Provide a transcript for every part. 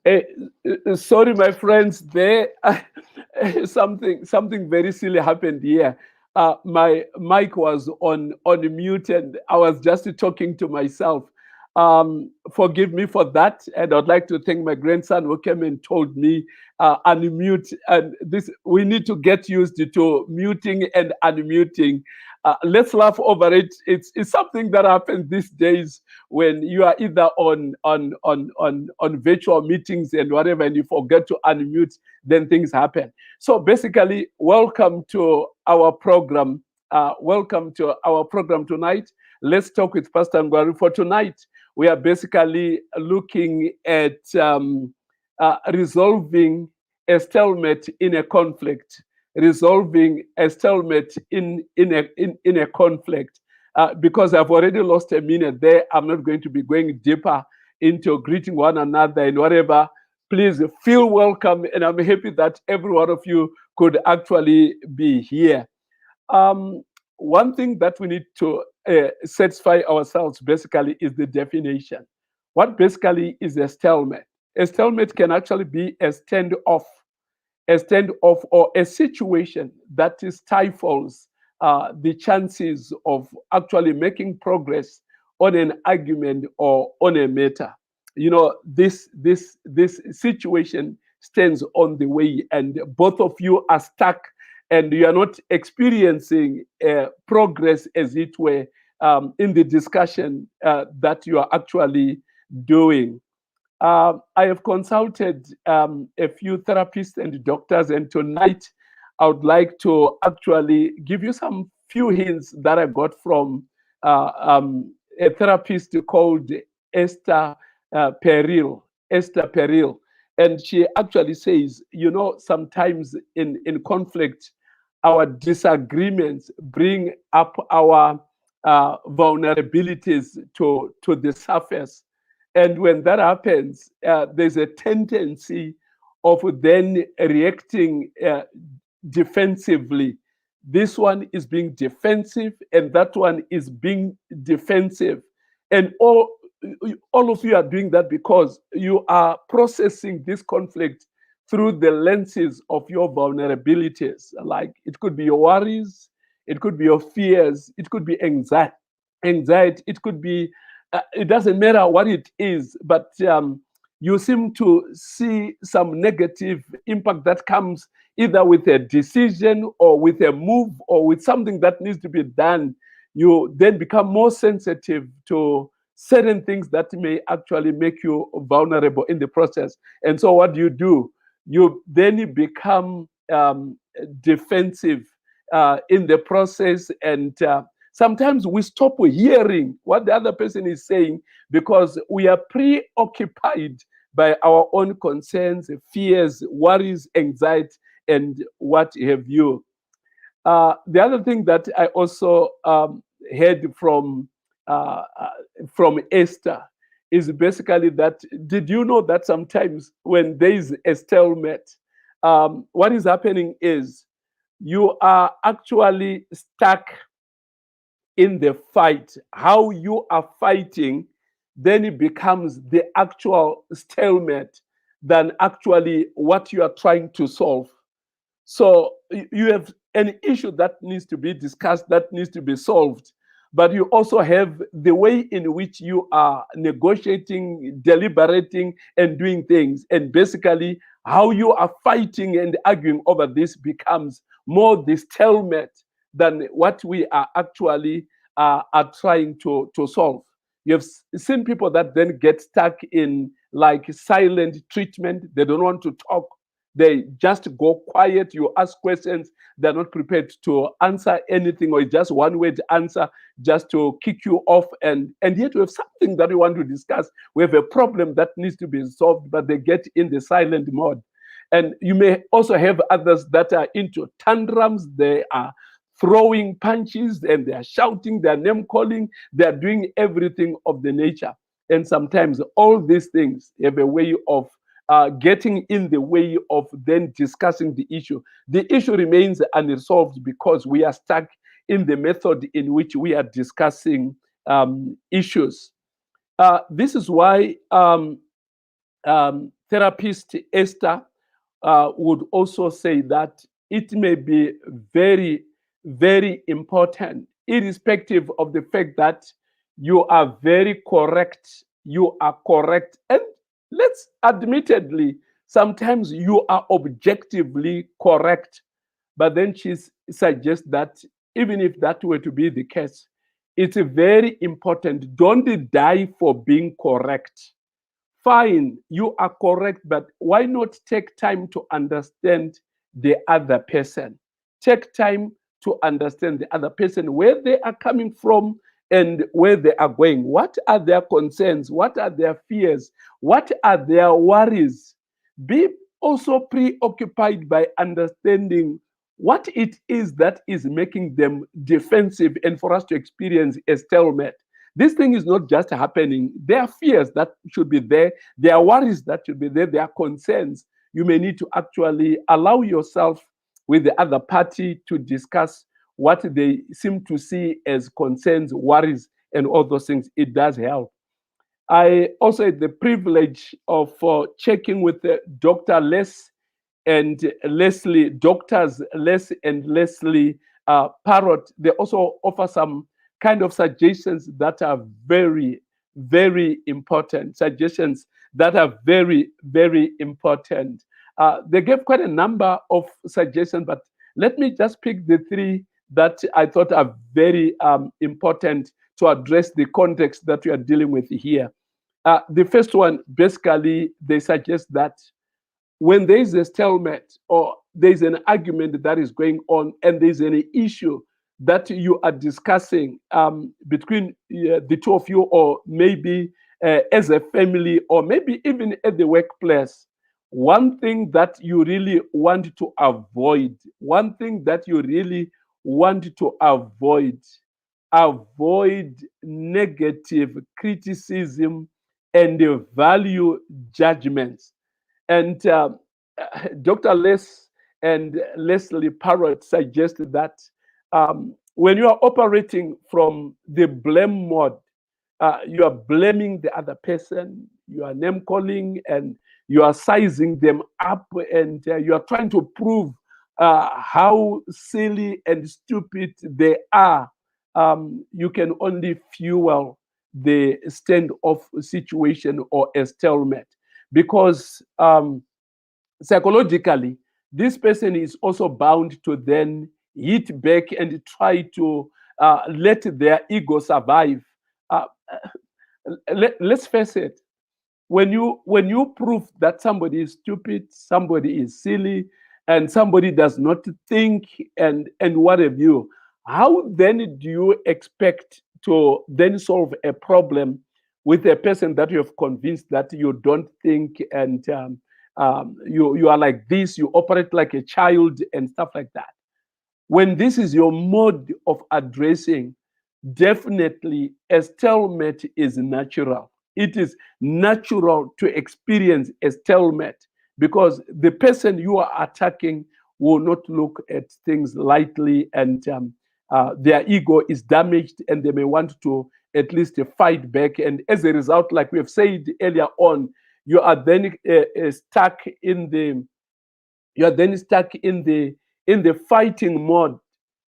Eh, Sorry, my friends. There, something very silly happened here. My mic was on mute, and I was just talking to myself. Forgive me for that, and I'd like to thank my grandson who came and told me unmute. And this we need to get used to muting and unmuting. Let's laugh over it. It's something that happens these days when you are either on virtual meetings and whatever, and you forget to unmute, then things happen. So basically, welcome to our program. Welcome to our program tonight. Let's talk with Pastor Ngwaru. For tonight, we are basically looking at resolving a stalemate in a conflict. Resolving a stalemate in a conflict. Because I've already lost a minute there, I'm not going to be going deeper into greeting one another and whatever. Please feel welcome, and I'm happy that every one of you could actually be here. Um, One thing that we need to satisfy ourselves basically is the definition. What basically is a stalemate? A stalemate can actually be a standoff or a situation that stifles the chances of actually making progress on an argument or on a matter. You know, this situation stands on the way, and both of you are stuck, and you are not experiencing progress, as it were, in the discussion that you are actually doing. I have consulted a few therapists and doctors, and tonight I would like to actually give you some few hints that I got from a therapist called Esther Esther Peril. And she actually says, you know, sometimes in conflict, our disagreements bring up our vulnerabilities to the surface, and when that happens, there's a tendency of then reacting defensively. This one is being defensive, and that one is being defensive. And all of you are doing that because you are processing this conflict through the lenses of your vulnerabilities. Like it could be your worries, it could be your fears, it could be anxiety, it could be it doesn't matter what it is, but you seem to see some negative impact that comes either with a decision or with a move or with something that needs to be done. You then become more sensitive to certain things that may actually make you vulnerable in the process. And so, what do? You then become defensive in the process, and sometimes we stop hearing what the other person is saying because we are preoccupied by our own concerns, fears, worries, anxiety, and what have you. The other thing that I also heard from Esther is basically that, did you know that sometimes when there is a stalemate, what is happening is you are actually stuck in the fight. How you are fighting, then it becomes the actual stalemate than actually what you are trying to solve. So you have an issue that needs to be discussed, that needs to be solved. But you also have the way in which you are negotiating, deliberating, and doing things. And basically, how you are fighting and arguing over this becomes more the stalemate than what we are actually are trying to solve. You've seen people that then get stuck in like silent treatment. They don't want to talk, they just go quiet. You ask questions, they're not prepared to answer anything, or just one word answer just to kick you off. And yet we have something that we want to discuss. We have a problem that needs to be solved, but they get in the silent mode. And you may also have others that are into tantrums. They are throwing punches and they are shouting, they are name calling, they are doing everything of the nature. And sometimes all these things have a way of getting in the way of then discussing the issue. The issue remains unresolved because we are stuck in the method in which we are discussing issues. This is why therapist Esther would also say that it may be very, very important, irrespective of the fact that you are very correct. You are correct. And let's admittedly, sometimes you are objectively correct. But then she suggests that even if that were to be the case, it's very important. Don't die for being correct. Fine, you are correct, but why not take time to understand the other person? Take time to understand the other person, where they are coming from and where they are going. What are their concerns? What are their fears? What are their worries? Be also preoccupied by understanding what it is that is making them defensive and for us to experience a stalemate. This thing is not just happening. There are fears that should be there. There are worries that should be there. There are concerns. You may need to actually allow yourself with the other party to discuss what they seem to see as concerns, worries, and all those things. It does help. I also had the privilege of checking with Dr. Les and Leslie, doctors Les and Leslie Parrott. They also offer some kind of suggestions that are very, very important. Suggestions that are very, very important. They gave quite a number of suggestions, but let me just pick the three that I thought are very important to address the context that we are dealing with here. The first one, basically, they suggest that when there is a stalemate or there is an argument that is going on and there is an issue that you are discussing between the two of you, or maybe as a family, or maybe even at the workplace, one thing that you really want to avoid, one thing that you really want to avoid negative criticism and value judgments. And Dr. Les and Leslie Parrott suggested that when you are operating from the blame mode, you are blaming the other person, you are name calling, and you are sizing them up, and you are trying to prove how silly and stupid they are. You can only fuel the standoff situation or a stalemate, because psychologically, this person is also bound to then hit back and try to let their ego survive. Uh, let's face it, when you prove that somebody is stupid, somebody is silly, and somebody does not think, and what have you, how then do you expect to then solve a problem with a person that you have convinced that you don't think, and you are like this, you operate like a child and stuff like that? When this is your mode of addressing, definitely a stalemate is natural. It is natural to experience a stalemate, because the person you are attacking will not look at things lightly, and their ego is damaged, and they may want to at least fight back. And as a result, like we have said earlier on, you are then stuck in the in the fighting mode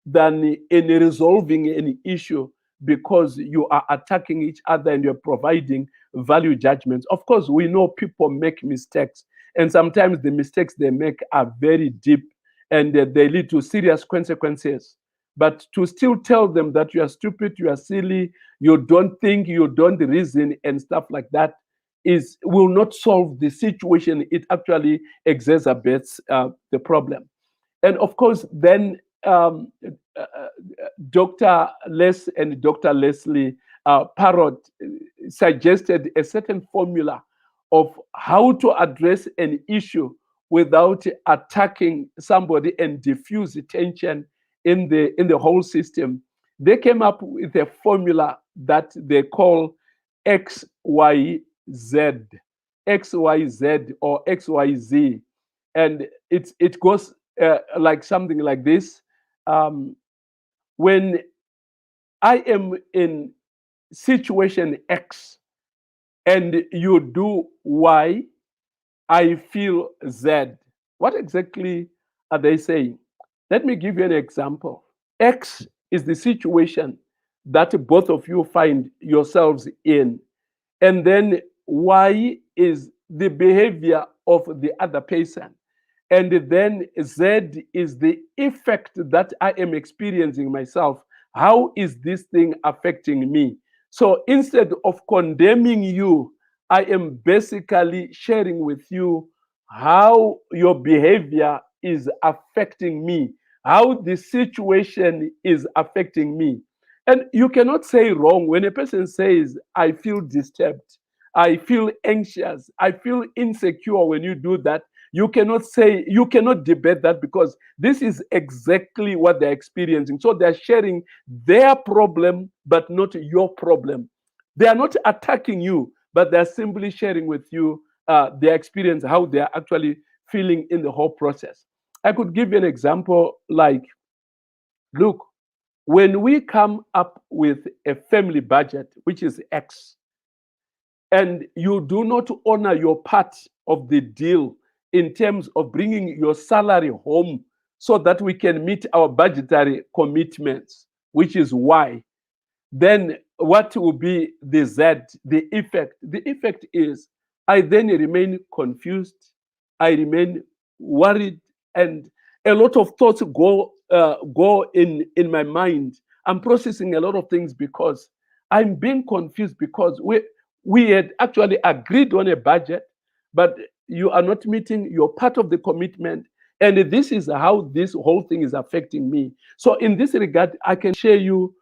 than in resolving any issue, because you are attacking each other and you're providing value judgments. Of course, we know people make mistakes, and sometimes the mistakes they make are very deep, and they lead to serious consequences. But to still tell them that you are stupid, you are silly, you don't think, you don't reason, and stuff like that, is will not solve the situation. It actually exacerbates the problem. And of course, then Dr. Les and Dr. Leslie Parrott suggested a certain formula of how to address an issue without attacking somebody and diffuse the tension in the whole system. They came up with a formula that they call XYZ, XYZ or XYZ, and it goes like something like this. When I am in situation X and you do Y, I feel Z. What exactly are they saying? Let me give you an example. X is the situation that both of you find yourselves in. And then Y is the behavior of the other person. And then Z is the effect that I am experiencing myself. How is this thing affecting me? So instead of condemning you, I am basically sharing with you how your behavior is affecting me, how the situation is affecting me. And you cannot say wrong when a person says, I feel disturbed, I feel anxious, I feel insecure. When you do that, you cannot say, you cannot debate that, because this is exactly what they're experiencing. So they're sharing their problem, but not your problem. They are not attacking you, but they're simply sharing with you their experience, how they're actually feeling in the whole process. I could give you an example like, look, when we come up with a family budget, which is X, and you do not honor your part of the deal in terms of bringing your salary home so that we can meet our budgetary commitments, which is Y, then what will be the Z, the effect? The effect is I then remain confused, I remain worried, and a lot of thoughts go in my mind. I'm processing a lot of things because I'm being confused, because we had actually agreed on a budget, but you are not meeting your part of the commitment. And this is how this whole thing is affecting me. So in this regard, I can share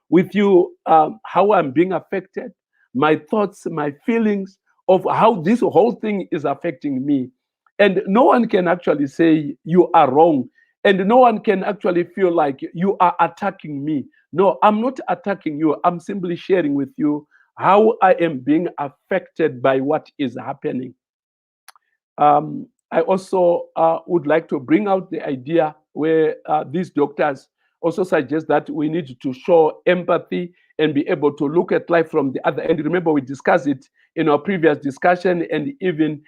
with you how I'm being affected, my thoughts, my feelings of how this whole thing is affecting me. And no one can actually say you are wrong. And no one can actually feel like you are attacking me. No, I'm not attacking you. I'm simply sharing with you how I am being affected by what is happening. I also would like to bring out the idea where these doctors also suggest that we need to show empathy and be able to look at life from the other end. Remember, we discussed it in our previous discussion, and even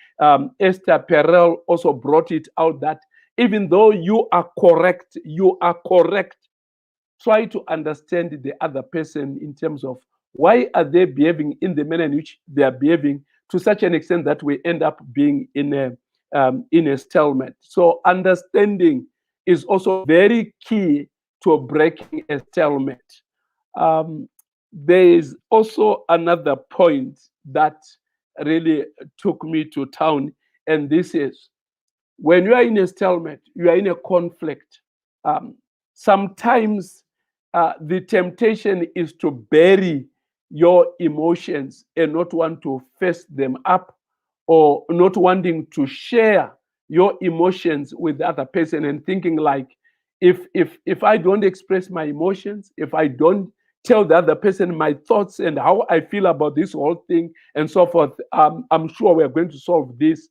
Esther Perel also brought it out that even though you are correct, try to understand the other person in terms of why are they behaving in the manner in which they are behaving, to such an extent that we end up being in a stalemate. So understanding is also very key to breaking a stalemate. Um, there is also another point that really took me to town, and this is when you are in a stalemate, you are in a conflict. Um, Sometimes the temptation is to bury your emotions and not want to face them up, or not wanting to share your emotions with the other person, and thinking like, if I don't express my emotions, if I don't tell the other person my thoughts and how I feel about this whole thing and so forth, I'm sure we're going to solve this.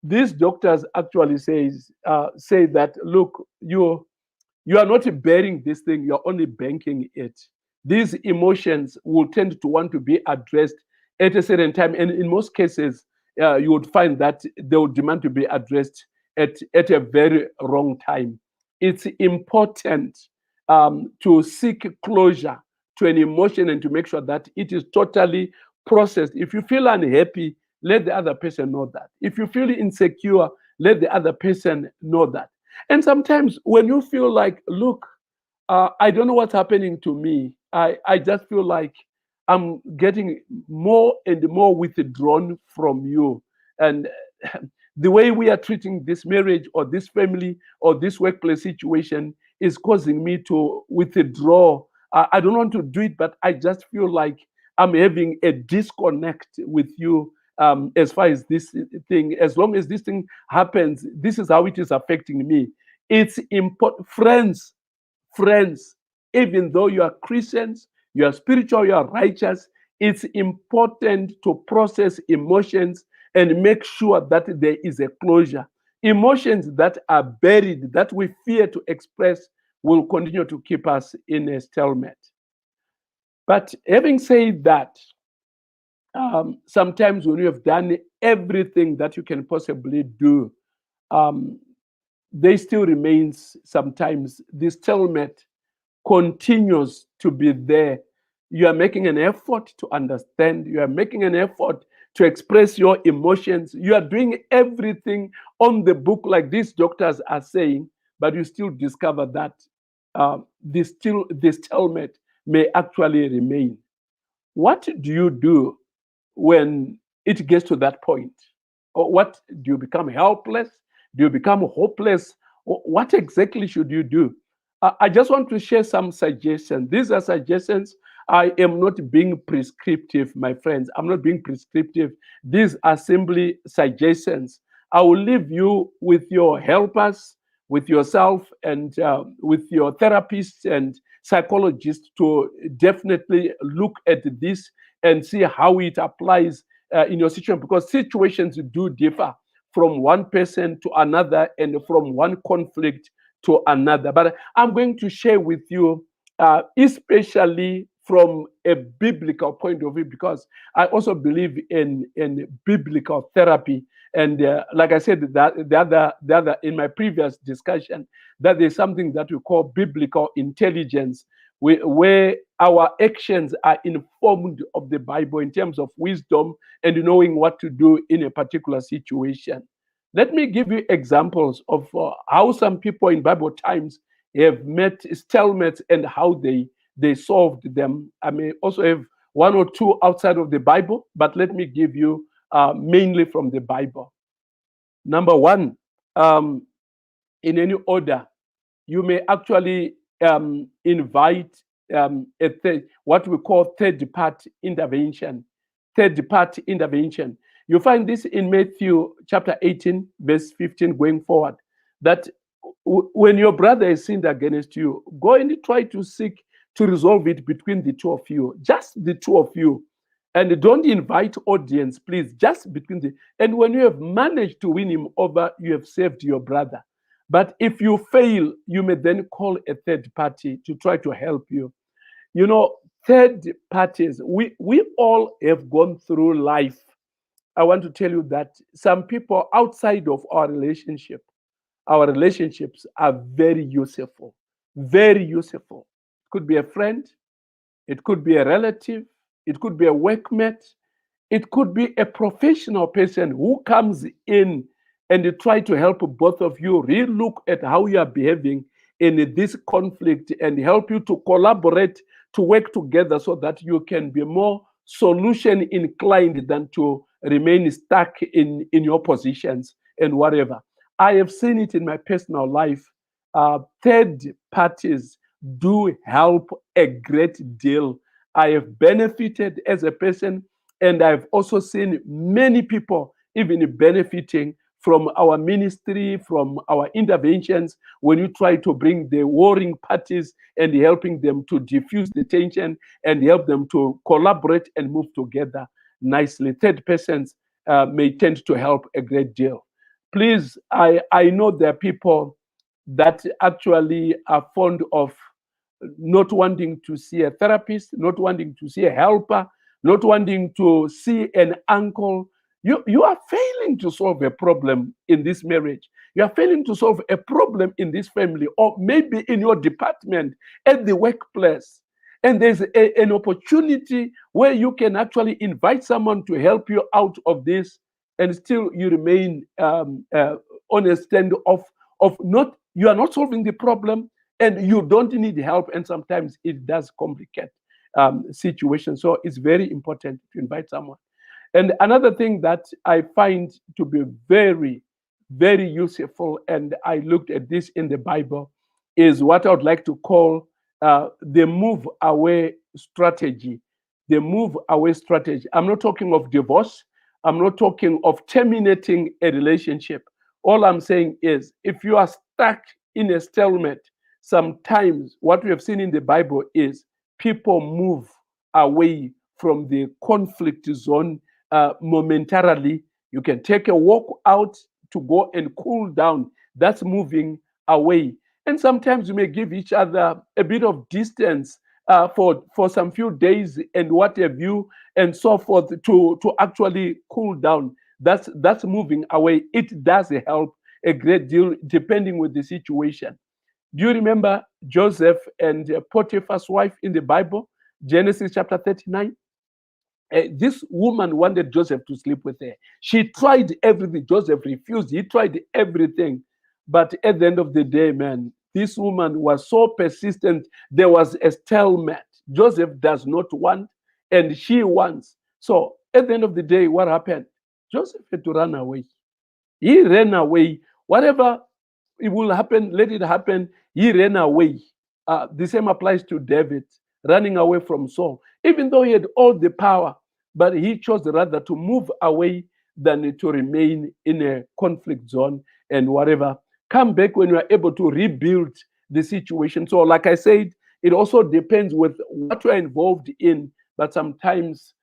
These doctors actually say that, look, you are not bearing this thing, you're only banking it. These emotions will tend to want to be addressed at a certain time, and in most cases you would find that they will demand to be addressed at a very wrong time. It's important to seek closure to an emotion and to make sure that it is totally processed. If you feel unhappy, let the other person know that. If you feel insecure, let the other person know that. And sometimes when you feel like, look, I don't know what's happening to me, I just feel like I'm getting more and more withdrawn from you. And the way we are treating this marriage or this family or this workplace situation is causing me to withdraw. I don't want to do it, but I just feel like I'm having a disconnect with you, as far as this thing. As long as this thing happens, this is how it is affecting me. It's important, friends, even though you are Christians, you are spiritual, you are righteous, it's important to process emotions and make sure that there is a closure. Emotions that are buried, that we fear to express, will continue to keep us in a stalemate. But having said that, Sometimes when you have done everything that you can possibly do, um, there still remains sometimes this stalemate continues to be there. You are making an effort to understand, you are making an effort to express your emotions, you are doing everything on the book, like these doctors are saying, but you still discover that this stalemate may actually remain. What do you do when it gets to that point? Or what do you become helpless? Do you become hopeless? What exactly should you do? I just want to share some suggestions. These are suggestions. I am not being prescriptive, my friends. I'm not being prescriptive. These are simply suggestions. I will leave you with your helpers, with yourself, and with your therapists and psychologists to definitely look at this and see how it applies in your situation, because situations do differ from one person to another and from one conflict to another. But I'm going to share with you, especially from a biblical point of view, because I also believe in biblical therapy. And like I said, that the other in my previous discussion, that there's something that we call biblical intelligence, where our actions are informed of the Bible in terms of wisdom and knowing what to do in a particular situation. Let me give you examples of how some people in Bible times have met stalemates and how they solved them. I may also have one or two outside of the Bible, but let me give you mainly from the Bible. Number one, in any order, you may actually invite what we call third party intervention. Third party intervention. You find this in Matthew chapter 18, verse 15, going forward. That when your brother has sinned against you, go and try to seek to resolve it between the two of you, just the two of you. And don't invite audience, please, just between the. And when you have managed to win him over, you have saved your brother. But if you fail, you may then call a third party to try to help you. You know, third parties, we all have gone through life. I want to tell you that some people outside of our relationships are very useful. Very useful. Could be a friend, it could be a relative, it could be a workmate, it could be a professional person who comes in and they try to help both of you relook at how you are behaving in this conflict and help you to collaborate, to work together so that you can be more solution inclined than to remain stuck in your positions and whatever. I have seen it in my personal life. Third parties do help a great deal. I have benefited as a person, and I've also seen many people even benefiting from our ministry, from our interventions, when you try to bring the warring parties and helping them to diffuse the tension and help them to collaborate and move together nicely. Third persons may tend to help a great deal. Please, I know there are people that actually are fond of not wanting to see a therapist, not wanting to see a helper, not wanting to see an uncle. You are failing to solve a problem in this marriage. You are failing to solve a problem in this family, or maybe in your department, at the workplace. And there's an opportunity where you can actually invite someone to help you out of this, and still you remain on a stand of not, you are not solving the problem, and you don't need help, and sometimes it does complicate situations. So it's very important to invite someone. And another thing that I find to be very, very useful, and I looked at this in the Bible, is what I would like to call the move away strategy. The move away strategy. I'm not talking of divorce. I'm not talking of terminating a relationship. All I'm saying is, if you are stuck in a stalemate, sometimes what we have seen in the Bible is people move away from the conflict zone momentarily. You can take a walk out to go and cool down. That's moving away. And sometimes you may give each other a bit of distance for some few days and what have you and so forth to actually cool down. That's moving away. It does help a great deal depending with the situation. Do you remember Joseph and Potiphar's wife in the Bible, Genesis chapter 39? This woman wanted Joseph to sleep with her. She tried everything. Joseph refused. He tried everything. But at the end of the day, man, this woman was so persistent. There was a stalemate. Joseph does not want, and she wants. So at the end of the day, what happened? Joseph had to run away. He ran away. Whatever it will happen, let it happen. He ran away. The same applies to David, running away from Saul. Even though he had all the power, but he chose rather to move away than to remain in a conflict zone and whatever. Come back when you are able to rebuild the situation. So, like I said, it also depends with what you are involved in, but sometimes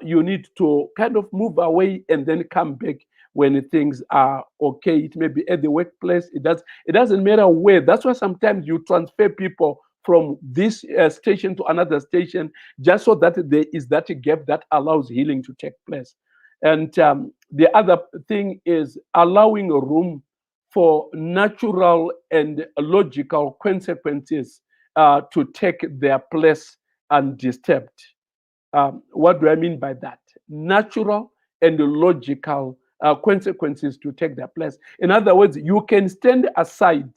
you need to kind of move away and then come back when things are okay. It may be at the workplace. It doesn't matter where. That's why sometimes you transfer people from this station to another station, just so that there is that gap that allows healing to take place. And the other thing is allowing room for natural and logical consequences to take their place undisturbed. What do I mean by that? Natural and logical consequences to take their place. In other words, you can stand aside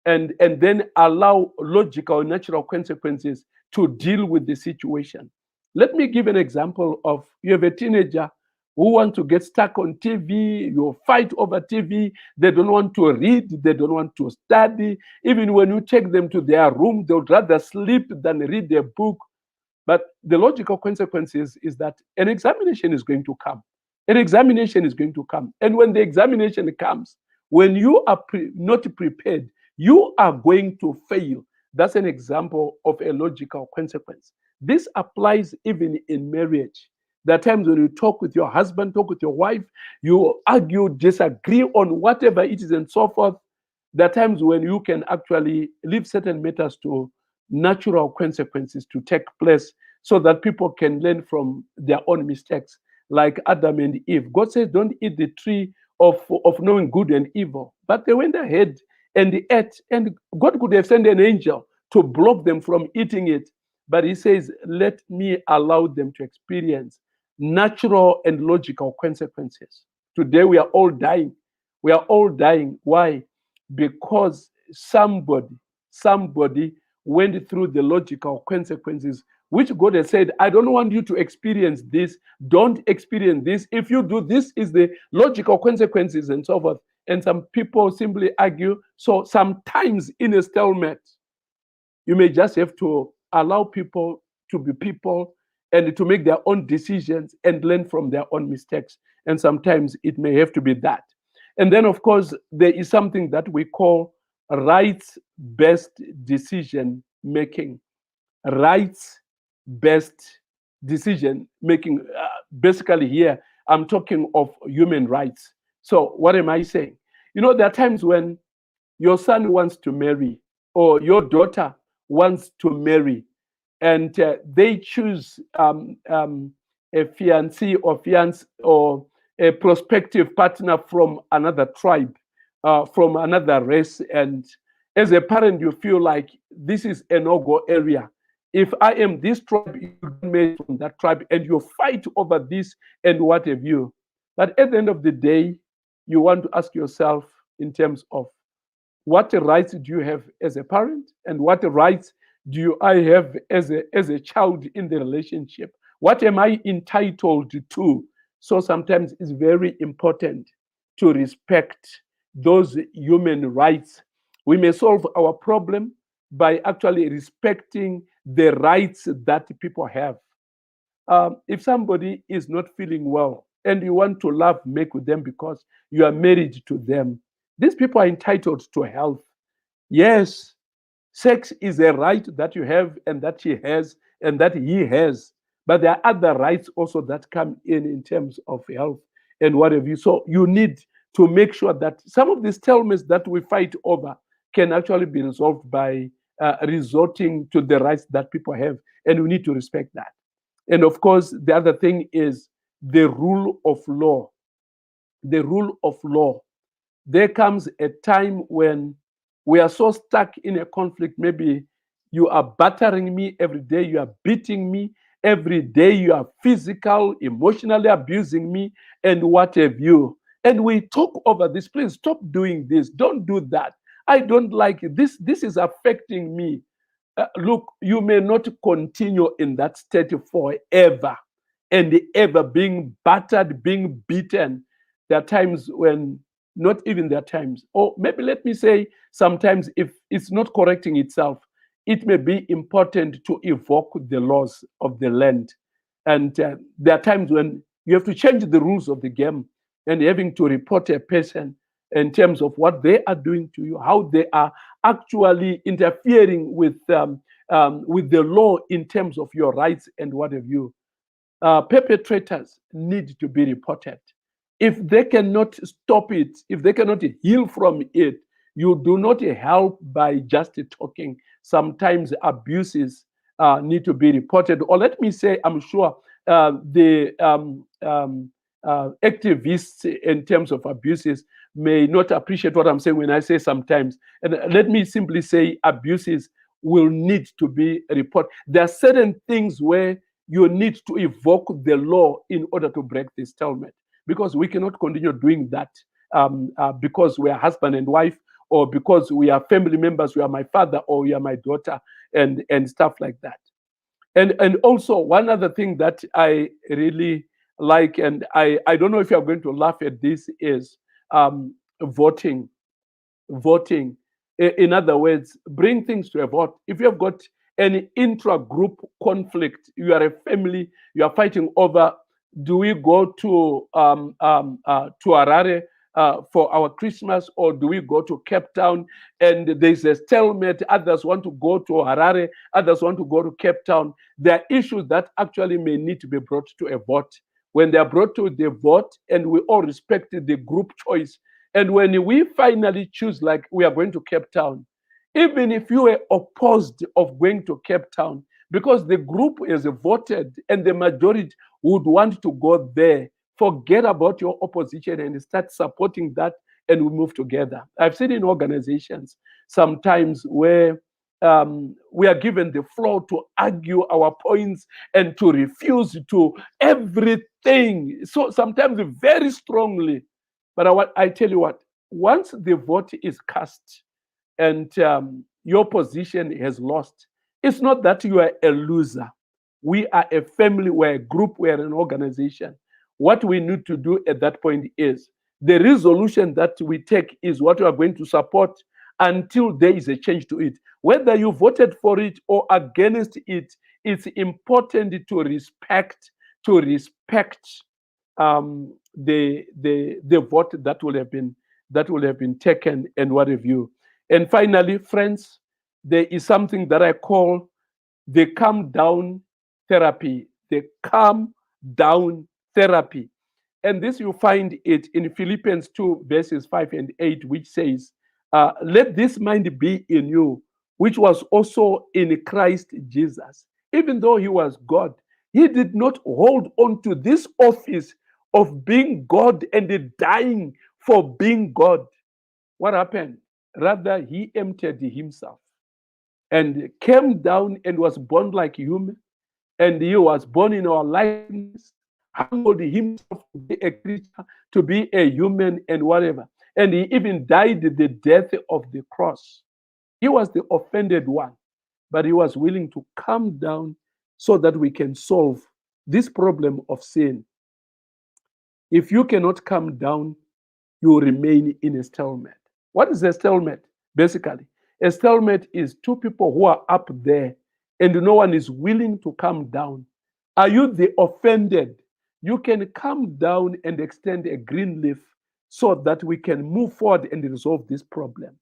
and then allow logical, natural consequences to deal with the situation. Let me give an example of you have a teenager who wants to get stuck on TV, you fight over TV, they don't want to read, they don't want to study. Even when you take them to their room, they would rather sleep than read a book. But the logical consequences is that an examination is going to come. An examination is going to come. And when the examination comes, when you are not prepared, you are going to fail. That's an example of a logical consequence. This applies even in marriage. There are times when you talk with your husband, talk with your wife, you argue, disagree on whatever it is, and so forth. There are times when you can actually leave certain matters to natural consequences to take place so that people can learn from their own mistakes, like Adam and Eve. God says, don't eat the tree of knowing good and evil. But they went ahead and ate, and God could have sent an angel to block them from eating it. But he says, let me allow them to experience natural and logical consequences. Today we are all dying. We are all dying. Why? Because somebody went through the logical consequences, which God has said, I don't want you to experience this. Don't experience this. If you do, this is the logical consequences and so forth. And some people simply argue. So sometimes in a stalemate, you may just have to allow people to be people and to make their own decisions and learn from their own mistakes. And sometimes it may have to be that. And then, of course, there is something that we call rights-based decision making. Rights-based decision making. Basically, here, I'm talking of human rights. So, what am I saying? You know, there are times when your son wants to marry or your daughter wants to marry, and they choose a fiancé or fiance or a prospective partner from another tribe, from another race. And as a parent, you feel like this is a no-go area. If I am this tribe, you get married from that tribe, and you fight over this and what have you. But at the end of the day, you want to ask yourself in terms of what rights do you have as a parent, and what rights do I have as a child in the relationship? What am I entitled to? So sometimes it's very important to respect those human rights. We may solve our problem by actually respecting the rights that people have. If somebody is not feeling well and you want to love, make with them because you are married to them, these people are entitled to health. Yes, sex is a right that you have and that she has and that he has. But there are other rights also that come in terms of health and what have you. So you need to make sure that some of these stalemates that we fight over can actually be resolved by resorting to the rights that people have, and we need to respect that. And of course, the other thing is the rule of law. The rule of law. There comes a time when we are so stuck in a conflict. Maybe you are battering me every day, you are beating me every day, you are physical, emotionally abusing me, and what have you. And we talk over this. Please stop doing this. Don't do that. I don't like it. This is affecting me. Look, you may not continue in that state forever and ever, being battered, being beaten. There are times when, not even there are times, or maybe let me say, sometimes if it's not correcting itself, it may be important to evoke the laws of the land. And there are times when you have to change the rules of the game, and having to report a person in terms of what they are doing to you, how they are actually interfering with the law in terms of your rights and what have you. Perpetrators need to be reported. If they cannot stop it, if they cannot heal from it, you do not help by just talking. Sometimes abuses need to be reported. Or let me say, I'm sure the activists in terms of abuses may not appreciate what I'm saying when I say sometimes. And let me simply say abuses will need to be reported. There are certain things where you need to evoke the law in order to break the stalemate, because we cannot continue doing that because we are husband and wife, or because we are family members, we are my father or you are my daughter, and stuff like that. And also one other thing that I really like, and I don't know if you're going to laugh at this, is voting. Voting. In other words, bring things to a vote. If you have got any intra-group conflict, you are a family, you are fighting over, do we go to Harare for our Christmas, or do we go to Cape Town? And there's a stalemate. Others want to go to Harare, others want to go to Cape Town. There are issues that actually may need to be brought to a vote. When they are brought to the vote, and we all respect the group choice, and when we finally choose, like we are going to Cape Town, even if you were opposed of going to Cape Town, because the group is voted and the majority would want to go there, forget about your opposition and start supporting that, and we move together. I've seen in organizations sometimes where we are given the floor to argue our points and to refuse to everything. So sometimes very strongly. But I tell you what, once the vote is cast and your position has lost, it's not that you are a loser. We are a family, we're a group, we're an organization. What we need to do at that point is the resolution that we take is what we are going to support until there is a change to it. Whether you voted for it or against it, it's important to respect the vote that will have been taken, and what have you. And finally, friends, there is something that I call the calm down therapy. The calm down therapy. And this you find it in Philippians 2, verses 5 and 8, which says, let this mind be in you, which was also in Christ Jesus. Even though he was God, he did not hold on to this office of being God and dying for being God. What happened? Rather, he emptied himself and came down and was born like human, and he was born in our likeness, humbled himself to be a creature, to be a human, and whatever. And he even died the death of the cross. He was the offended one, but he was willing to come down so that we can solve this problem of sin. If you cannot come down, you remain in a stalemate. What is a stalemate? Basically, a stalemate is two people who are up there and no one is willing to come down. Are you the offended? You can come down and extend a green leaf so that we can move forward and resolve this problem.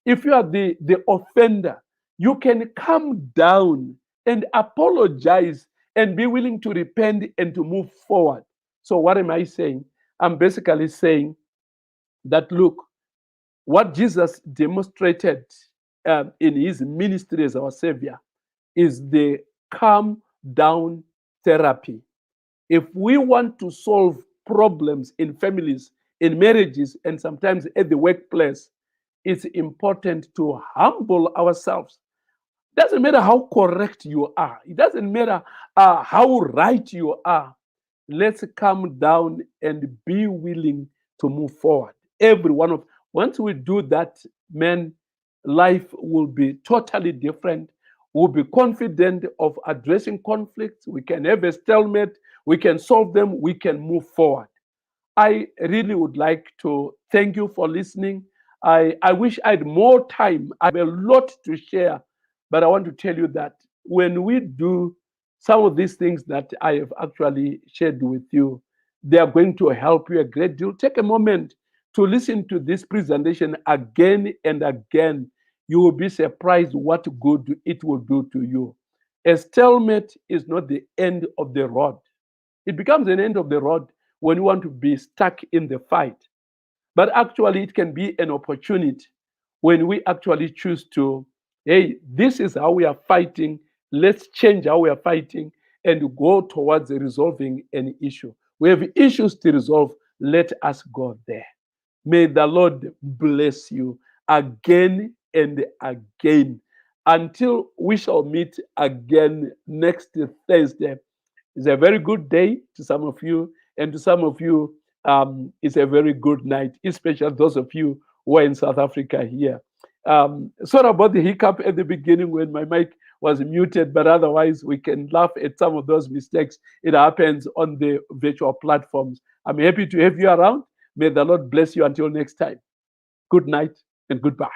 If you are the offender, you can come down and apologize and be willing to repent and to move forward. So, what am I saying? I'm basically saying that look, what Jesus demonstrated in his ministry as our Savior is the calm down therapy. If we want to solve problems in families, in marriages, and sometimes at the workplace, it's important to humble ourselves. Doesn't matter how correct you are. It doesn't matter how right you are. Let's calm down and be willing to move forward. Every one of once we do that, man, life will be totally different. We'll be confident of addressing conflicts. We can have a stalemate. We can solve them. We can move forward. I really would like to thank you for listening. I wish I had more time. I have a lot to share, but I want to tell you that when we do some of these things that I have actually shared with you, they are going to help you a great deal. Take a moment to listen to this presentation again and again. You will be surprised what good it will do to you. A stalemate is not the end of the road. It becomes an end of the road when you want to be stuck in the fight. But actually, it can be an opportunity when we actually choose to, hey, this is how we are fighting. Let's change how we are fighting and go towards resolving an issue. We have issues to resolve. Let us go there. May the Lord bless you again and again until we shall meet again next Thursday. It's a very good day to some of you, and to some of you, it's a very good night, especially those of you who are in South Africa here. Sorry about the hiccup at the beginning when my mic was muted, but otherwise we can laugh at some of those mistakes. It happens on the virtual platforms. I'm happy to have you around. May the Lord bless you until next time. Good night and goodbye.